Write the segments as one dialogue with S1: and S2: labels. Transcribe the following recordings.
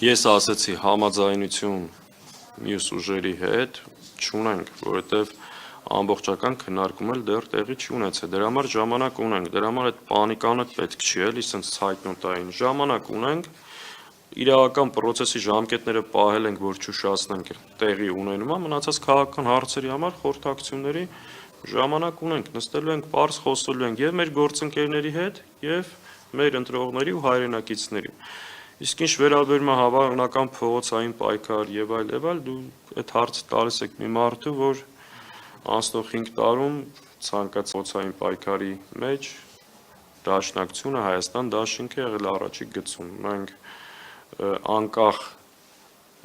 S1: Ես ասացի համաձայնություն մյուս ուժերի հետ չունենք, որովհետև ամբողջական քննարկում էլ դեռ տեղի չի ունեցել։ Դրա համար ժամանակ ունենք, դրա համար այդ պանիկանը պետք չի էլի, ասենց ցայտնոտային ժամանակ ունենք, իրական process-ի ժամկետները պահել ենք, որ չուշացնենք տեղի ունենումը, մնացած քաղաքական հարցերի համար խորհրդակցությունների ժամանակ ունենք, նստելու ենք, պարզ խոսելու ենք եւ մեր գործընկերների հետ, եւ մեր ընտրողների ու հայրենակիցների։ Իսկ ինչ վերաբերում է հավանական փողոցային պայքար եւ այլ, դու այդ հարցը տալիս եք մի մարդու, որ անցնող 5 տարում ցանկացած փողոցային պայքարի մեջ դաշնակցությունը Հայաստան դաշինքը եղել առաջի գծում։ Մենք անկախ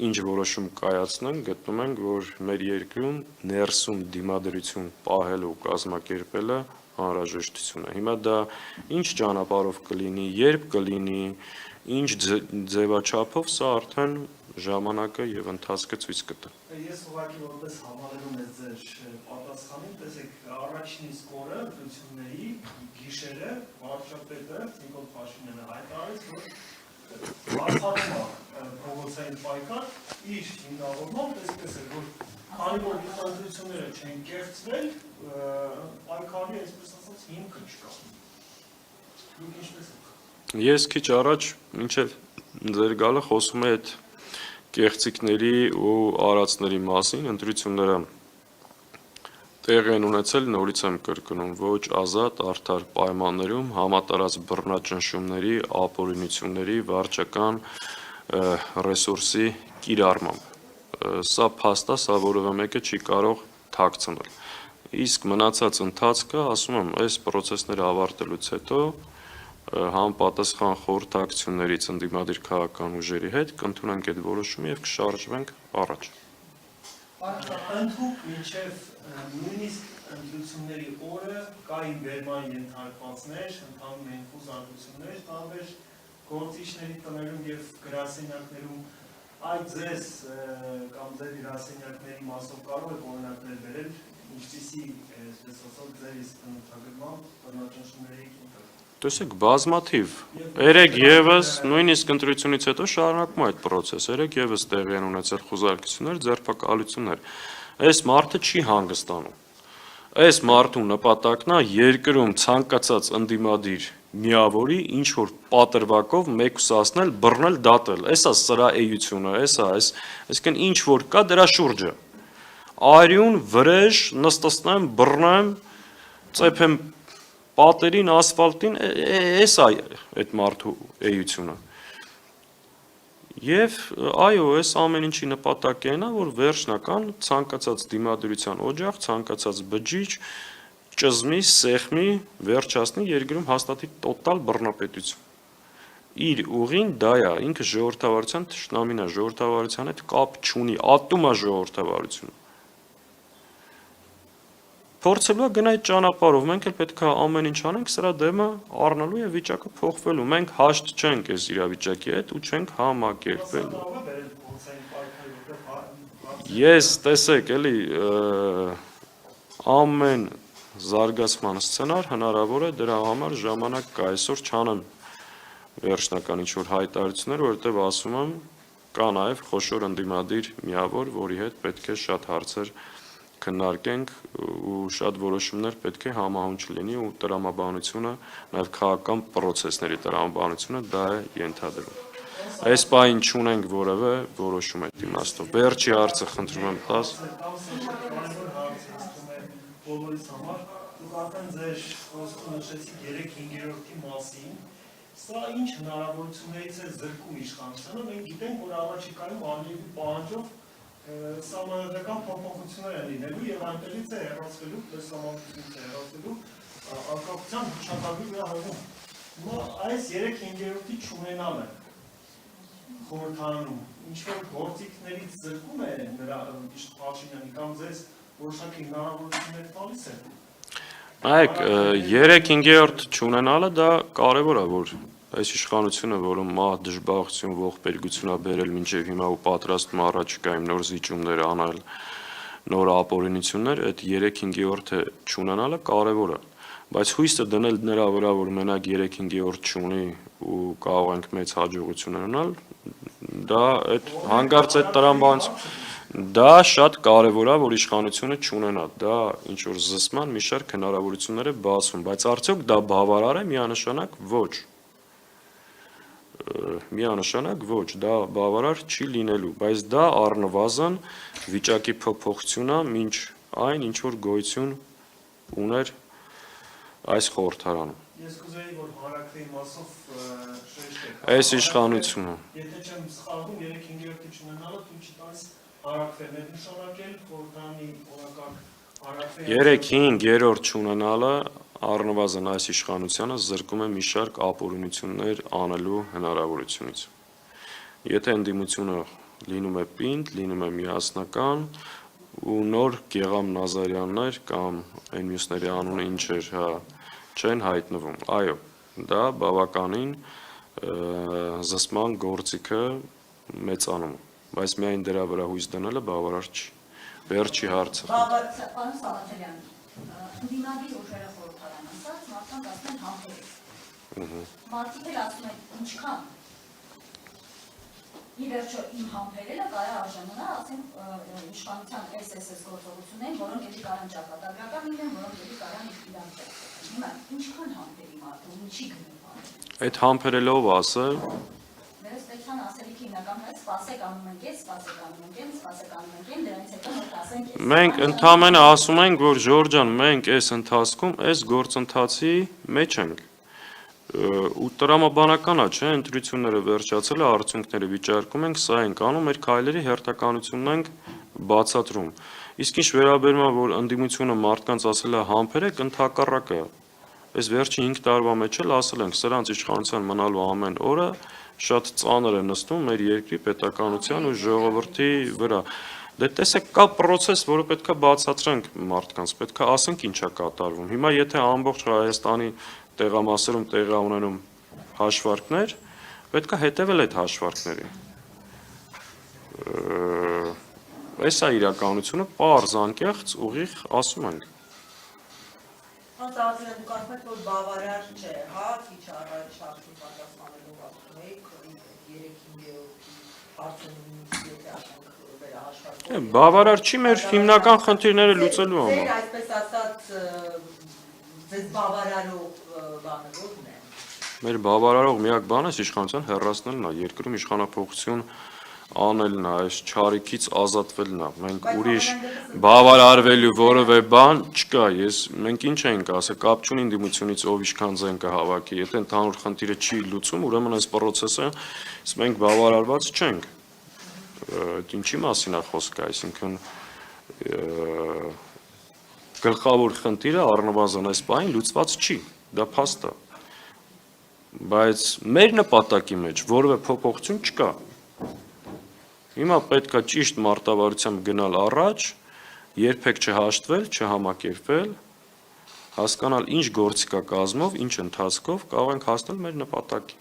S1: ինչ որոշում կայացնենք, գտնում ենք, որ մեր երկրում ներսում դիմադրություն պահելու ու կազմակերպելը անհրաժեշտություն է։ Հիմա դա ինչ ճանապարհով կլինի, երբ կլինի, ինչ ձևաչափով, սա արդեն ժամանակը եւ ընթացքը ցույց կտա։
S2: Ես ուղղակի որպես համալրում ես ձեր պատասխանին, տեսեք, առաջին իսկ օրը ընտրությունների գիշերը վարչապետը Նիկոլ Փաշինյանը հայտարարեց, որ բացառում է փողոցային պայքար, իր հիմնավորմամբ այսպես է, որ քանի որ ընտրությունները չեն կեղծվել, պայքարի այսպես ասած հիմքը չկա։ Դուք ինչպես եք։
S1: Ես քիչ առաջ մինչև ձեր գալը խոսում եմ այդ կեղծիքների ու արածների մասին, ընտրությունները տեղ են ունեցել, նորից եմ կրկնում, ոչ ազատ, արդար պայմաններում, համատարած բռնաճնշումների, ապօրինությունների, վարչական ռեսուրսի կիրառմամբ։ Սա փաստ է, սա որևէ մեկը չի կարող թաքցնել։ Իսկ մնացած ընթացքը, ասում եմ, այս process-ները ավարտելուց հետո համապատասխան խորհրդակցություններից ընդդիմադիր քաղաքական ուժերի հետ կընդունենք այդ որոշումը եւ կշարժվենք առաջ։
S2: Ընդհանուր մինչև նույնիսկ ընտրությունների օրը կային բերման ենթարկվածներ, ընդհանուր էին խոզարկություններ, տարբեր գործիչների տներում եւ գրասենյակներում, այդ ձեզ կամ ձեր գրասենյակների մասով կարող եք օրինակներ բերել, ինչպիսի, այսպես ասած, ձեր իսկ բնութագրման բռնաճնշումների
S1: Տեսեք, բազմաթիվ, երեք եւս նույնիսկ ընտրությունից հետո շարունակում այդ process-ը, երեք եւս տեղի են ունեցել խոզարկություններ, ձերբակալություններ։ Այս մարդը չի հանգստանում։ Այս մարդու նպատակն է երկրում ցանկացած ընդդիմադիր միավորի ինչ որ պատրվակով մեկուսացնել, բռնել, դատել։ Էսա սրա էությունը, այսինքն ինչ որ կա դրա շուրջը։ Արյուն, վրեժ, նստացնեմ, բռնեմ, ծեփեմ պատերին, ասֆալտին, էս է այդ մարդու էությունը։ Եվ այո, այս ամեն ինչի նպատակն է, որ վերջնական ցանկացած դիմադրության օջախ, ցանկացած բջիջ, ճզմի, սեղմի, վերջացնի երկրում հաստատի տոտալ բռնապետություն։ Իր ուղին դա է, ինքը ժողովրդավարության թշնամին է, ժողովրդավարության հետ կապ չունի, ատում է ժողովրդավարությունը։ Փորձելու է գնա այդ ճանապարհով, մենք էլ պետք է ամեն ինչ անենք սրա դեմը առնելու եւ վիճակը փոխվելու։ Մենք հաշտ չենք այս իրավիճակի հետ ու չենք համակերպելու։ Ես տեսեք, էլի ամեն զարգացման սցենար հնարավոր է, դրա համար ժամանակ կա, այսօր չանեմ վերջնական ինչ որ հայտարարություններ, որովհետեւ ասում եմ, կա նաեւ խոշոր ընդդիմադիր միավոր, որի հետ պետք է շատ հարցեր քննարկենք ու շատ որոշումներ պետք է համահունչ լինի ու տրամաբանությունը, նաև քաղաքական process-ների տրամաբանությունը դա է ենթադրում։ Այս պահին չունենք որևէ որոշում այդ իմաստով։ Վերջի հարցը խնդրում եմ տաս։
S2: Բոլորիս համար, դուք արդեն ձեր խոսքում նշեցիք 3/5-ի մասին, սա ինչ հնարավորություններից է զրկում իշխանությանը, մենք գիտենք, որ առաջիկայում Ալիևի պահանջով սահմանադրական փոփոխություններ են լինելու եւ այնտեղից է հեռացվելու, սահմանադրությունից է հեռացվելու անկախության հռչակագրի վերահսկում։ Հիմա այս 3/5-ի չունենալը խորհրդարանում ինչ-որ գործիքներից զրկում է նրա Փաշինյանի կամ ձեզ որոշակի հնարավորություններ տալիս է։
S1: Նայեք, 3/5 չունենալը դա կարևոր է, որ այս իշխանությունը, որը մահ, դժբախտություն, ողբերգություն է բերել մինչև հիմա ու պատրաստում առաջիկայում նոր զիջումներ անել, նոր ապօրինություններ, այդ 3/5 չունենալը կարևոր է։ Բայց հույսը դնել նրա վրա, որ մենակ 3-5-րդ չունի ու կարող ենք մեծ հաջողություն ունենալ, դա այդ հանկարծ այդ տրամբանց դա շատ կարևոր է, որ իշխանությունը չունենա, դա ինչ որ զսպման մի շարք հնարավորություններ է բացում, բայց արդյոք դա բավարար է միանշանակ ոչ։ Միանշանակ ոչ, դա բավարար չի լինելու, բայց դա առնվազն վիճակի փոփոխություն է, մինչ այն ինչ որ գոյություն ուներ այս խորհրդարանում։
S2: Ես կուզեի, որ հարակրի մասով շեշտեք։
S1: Այս իշխանությունը։
S2: Եթե չեմ սխալվում, 3-5-րդը չունենալը դու չտանես հարակրել, այդ նշանակել խորհրդարանի օրակարգ հարակրել
S1: 3-5-րդ չունենալը առնվազն այս իշխանությանը զրկում է մի շարք ապօրինություններ անելու հնարավորությունից։ Եթե ընդդիմությունը լինում է պինդ, լինում է միասնական ու նոր Գեղամ Նազարյաններ կամ այն մյուսների անունը ինչ էր, չեն հայտնվում։ Այո, դա բավականին զսպման գործիքը մեծանում, բայց միայն դրա վրա հույս դնելը բավարար չի։ Վերջի հարցը։
S3: Պարոն Սաղաթելյան, ընդդիմադիր ուժերը խորհրդարան ասած, մարդկանց ասում են համբերեք։ Մարդիկ էլ ասում են ինչքան։ Ի վերջո իմ համբերելը կարա արժանանա, ասեմ, իշխանության SSS գործողություններին, որոնք էլի կարան ճակատագրական լինեն, որոնք էլի կարան իրական ճակատագրական։ Հիմա ինչքան համբերի մարդու, ինչի գնով։
S1: Այդ համբերելով ասել
S3: Դրանց պետքան ասելիքի հիմնականները սպասեք անում ենք ես, սպասեք անում ենք եմ, սպասեք անում ենք եմ, դրանից հետո մենք ասենք ես։
S1: Մենք ընդամենը ասում ենք, որ Ժորժ ջան, մենք այս ընթացքում այս գործընթացի մեջ ենք։ Ու տրամաբանական է, չէ, ընտրությունները վերջացել է, արդյունքները վիճարկում ենք, սա ենք անում, մեր քայլերի հերթականությունն ենք բացատրում։ Իսկ ինչ վերաբերում է, որ ընդդիմությունը մարդկանց ասել է համբերեք, ընդհակառակը։ Այս վերջի 5 տարվա մեջ էլ ասել ենք, սրանց իշխանության մնալու ամեն օրը շատ ծանր է նստում մեր երկրի պետականության ու ժողովրդի վրա։ Դե տեսեք, կա process, որը պետք է բացատրենք մարդկանց, պետք է ասենք ինչ է կատարվում։ Հիմա եթե ամբողջ Հայաստանի տեղամասերում տեղի ունենում հաշվարկներ, պետք է հետևել այդ հաշվարկներին։ Այս է իրականությունը, պարզ, անկեղծ, ուղիղ ասում ենք։
S4: Անցածը դուք ասում եք, որ բավարար չէ, հա, քիչ առաջ հարցին պատասխանելով ասում եք 3-5-րդ հարցումից եթե ասենք վերահաշվարկել։
S1: Բավարար չի մեր հիմնական խնդիրները լուծելու համար։
S4: Ձեր այսպես ասած ձեզ բավարարող բանը ո՞րն է։
S1: Մեր բավարարող միակ բանը իշխանության հեռացնելն է, երկրում իշխանափոխություն անելն է, այս չարիքից ազատվելն է։ Մենք ուրիշ բավարարվելու որևէ բան չկա։ Մենք ինչ ենք ասել, կապ չունի ընդդիմությունից ով ինչքան ձեն կհավաքի։ Եթե ընդհանուր խնդիրը չի լուծում, ուրեմն այս process-ը մենք բավարարված չենք։ Այդ ինչի մասին է խոսքը, այսինքն գլխավոր խնդիրը առնվազն այս բանին լուծված չի, դա փաստ է։ Բայց մեր նպատակի մեջ որևէ փոփոխություն չկա։ Հիմա պետք է ճիշտ մարտավարությամբ գնալ առաջ, երբեք չհաշտվել, չհամակերպվել, հասկանալ ինչ գործիքա կազմով, ինչ ընթացքով կարող ենք հասնել մեր նպատակին։